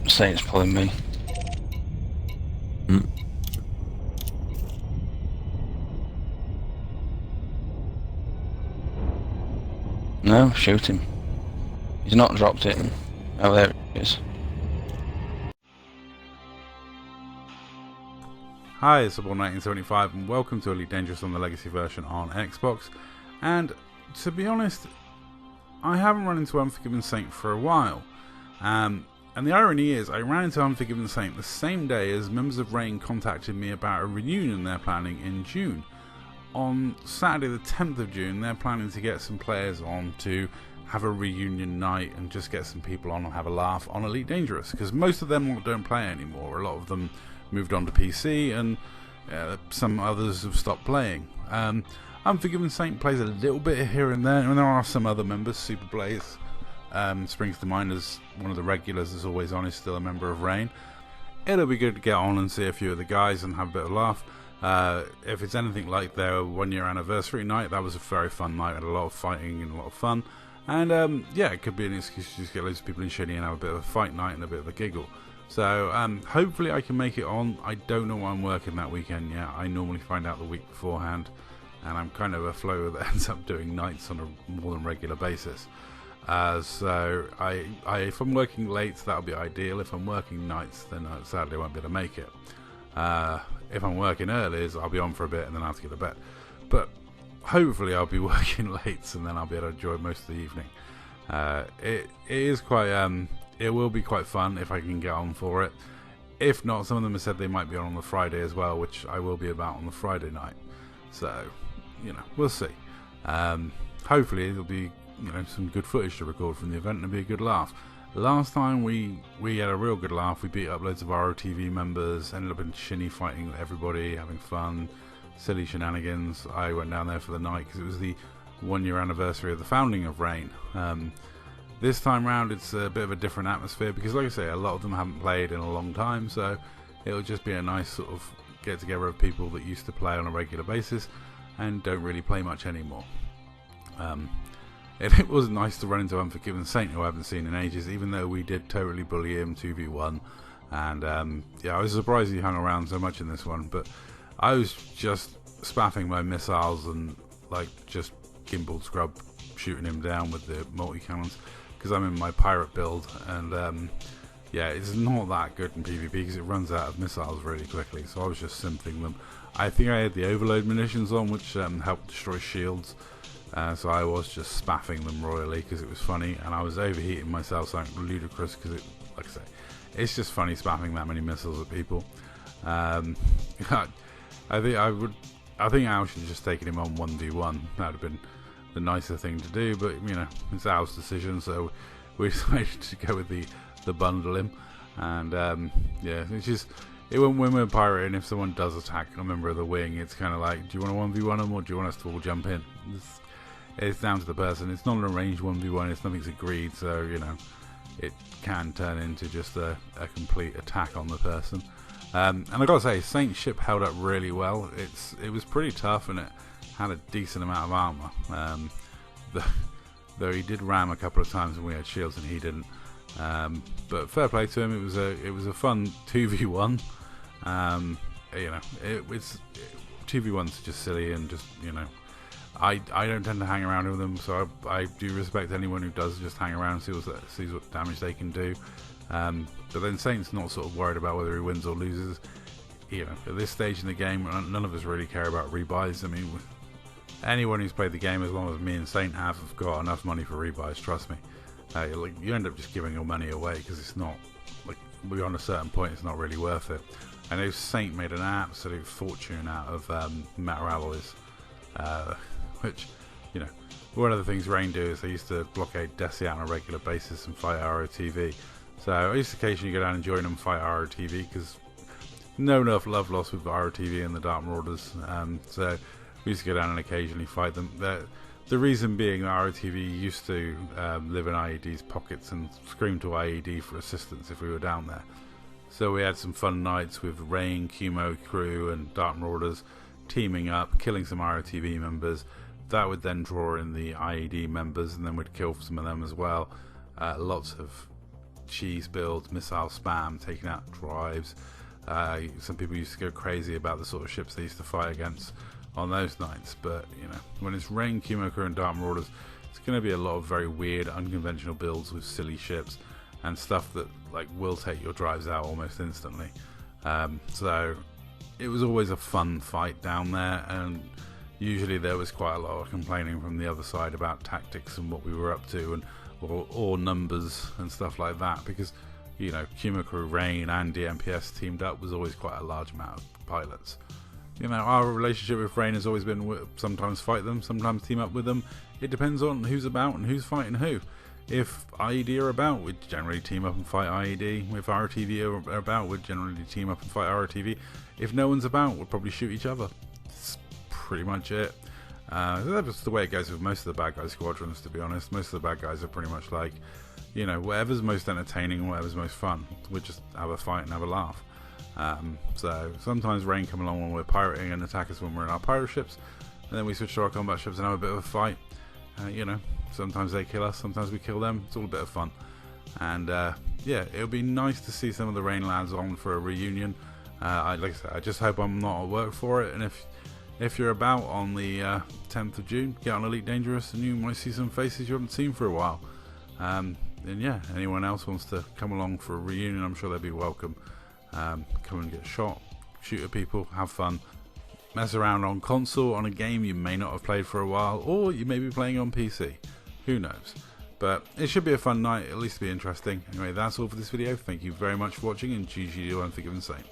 Saints pulling me. Mm. No, shoot him. He's not dropped it. Oh, there it is. Hi, it's Subborn1975 and welcome to Elite Dangerous on the Legacy version on Xbox. And to be honest, I haven't run into Unforgiven Saint for a while. And the irony is, I ran into Unforgiven Saint the same day as members of Reign contacted me about a reunion they're planning in June. On Saturday the 10th of June, they're planning to get some players on to have a reunion night and just get some people on and have a laugh on Elite Dangerous. Because most of them don't play anymore. A lot of them moved on to PC and some others have stopped playing. Unforgiven Saint plays a little bit here and there, and there are some other members. Super Blaze springs to mind as one of the regulars that's always on, is still a member of Reign. It'll be good to get on and see a few of the guys and have a bit of a laugh. If it's anything like their 1 year anniversary night, that was a very fun night, and a lot of fighting and a lot of fun. And yeah, it could be an excuse to just get loads of people in shitty and have a bit of a fight night and a bit of a giggle. So hopefully I can make it on. I don't know what I'm working that weekend yet. I normally find out the week beforehand, and I'm kind of a flow that ends up doing nights on a more than regular basis. So if I'm working late, that'll be ideal. If I'm working nights, then sadly I won't be able to make it. If I'm working early, I'll be on for a bit and then I'll have to get to bed. But hopefully I'll be working late and then I'll be able to enjoy most of the evening. It is quite it will be quite fun if I can get on for it. If not, some of them have said they might be on the Friday as well, which I will be about on the Friday night. So, we'll see. Hopefully there'll be some good footage to record from the event and it'll be a good laugh. Last time we had a real good laugh. We beat up loads of ROTV members, ended up in shinny fighting with everybody, having fun, silly shenanigans. I went down there for the night because it was the 1 year anniversary of the founding of Reign. This time round it's a bit of a different atmosphere because, like I say, a lot of them haven't played in a long time, so it'll just be a nice sort of get together of people that used to play on a regular basis and don't really play much anymore. It was nice to run into Unforgiven Saint, who I haven't seen in ages, even though we did totally bully him 2v1. And yeah, I was surprised he hung around so much in this one, but I was just spaffing my missiles and just gimbaled scrub shooting him down with the multi-cannons because I'm in my pirate build, and yeah, it's not that good in PvP because it runs out of missiles really quickly, so I was just simping them. I think I had the overload munitions on, which helped destroy shields. So I was just spaffing them royally because it was funny, and I was overheating myself something ludicrous because, like I say, it's just funny spaffing that many missiles at people. I think Al should have just taken him on 1v1. That would have been the nicer thing to do, but it's Al's decision, so we decided to go with the bundle him. And yeah, it's just when we're pirating, if someone does attack a member of the wing, it's kind of like, do you want to 1v1 them or do you want us to all jump in? It's down to the person. It's not an arranged 1v1, it's nothing's agreed, so it can turn into just a complete attack on the person. And I gotta say, Saint's ship held up really well. It was pretty tough and it had a decent amount of armor. Though he did ram a couple of times when we had shields and he didn't. But fair play to him. It was a fun 2v1. It's 2v1's just silly and just I don't tend to hang around with them, so I do respect anyone who does just hang around and sees what damage they can do. But then Saint's not sort of worried about whether he wins or loses. At this stage in the game, none of us really care about rebuys. I mean, anyone who's played the game, as long as me and Saint have got enough money for rebuys, trust me. You end up just giving your money away because it's not, beyond a certain point, it's not really worth it. I know Saint made an absolute fortune out of metal alloys. Which, one of the things Reign do is they used to blockade Desi on a regular basis and fight ROTV. So I used to occasionally go down and join them fight ROTV because no enough love lost with ROTV and the Dark Marauders. So we used to go down and occasionally fight them. The reason being that ROTV used to live in IED's pockets and scream to IED for assistance if we were down there. So we had some fun nights with Reign, Kumo crew and Dark Marauders teaming up, killing some ROTV members. That would then draw in the IED members, and then we'd kill some of them as well. Lots of cheese builds, missile spam, taking out drives. Some people used to go crazy about the sort of ships they used to fight against on those nights, but you know, when it's Rain, Kumoko and Dark Marauders, it's going to be a lot of very weird, unconventional builds with silly ships and stuff that like will take your drives out almost instantly. So it was always a fun fight down there, and usually there was quite a lot of complaining from the other side about tactics and what we were up to, and or numbers and stuff like that, because you know, Kumoko, Rain and DMPS teamed up was always quite a large amount of pilots. You know, our relationship with Rain has always been sometimes fight them, sometimes team up with them. It depends on who's about and who's fighting who. If IED are about, we'd generally team up and fight IED. If RTV are about, we'd generally team up and fight RTV. If no one's about, we'll probably shoot each other. That's pretty much it. That's the way it goes with most of the bad guy squadrons, to be honest. Most of the bad guys are pretty much like, you know, whatever's most entertaining, whatever's most fun, we'll just have a fight and have a laugh. So sometimes Rain come along when we're pirating and attack us when we're in our pirate ships, and then we switch to our combat ships and have a bit of a fight. You know, sometimes they kill us, sometimes we kill them. It's all a bit of fun. And yeah, it'll be nice to see some of the Rain lads on for a reunion. Like I said, I just hope I'm not at work for it, and if you're about on the 10th of June, get on Elite Dangerous and you might see some faces you haven't seen for a while. And yeah, anyone else wants to come along for a reunion, I'm sure they'll be welcome. Come and get shot, shoot at people, have fun, mess around on console on a game you may not have played for a while, or you may be playing on PC, who knows. But it should be a fun night, at least be interesting. Anyway, that's all for this video. Thank you very much for watching, and GG to Unforgiven Saint.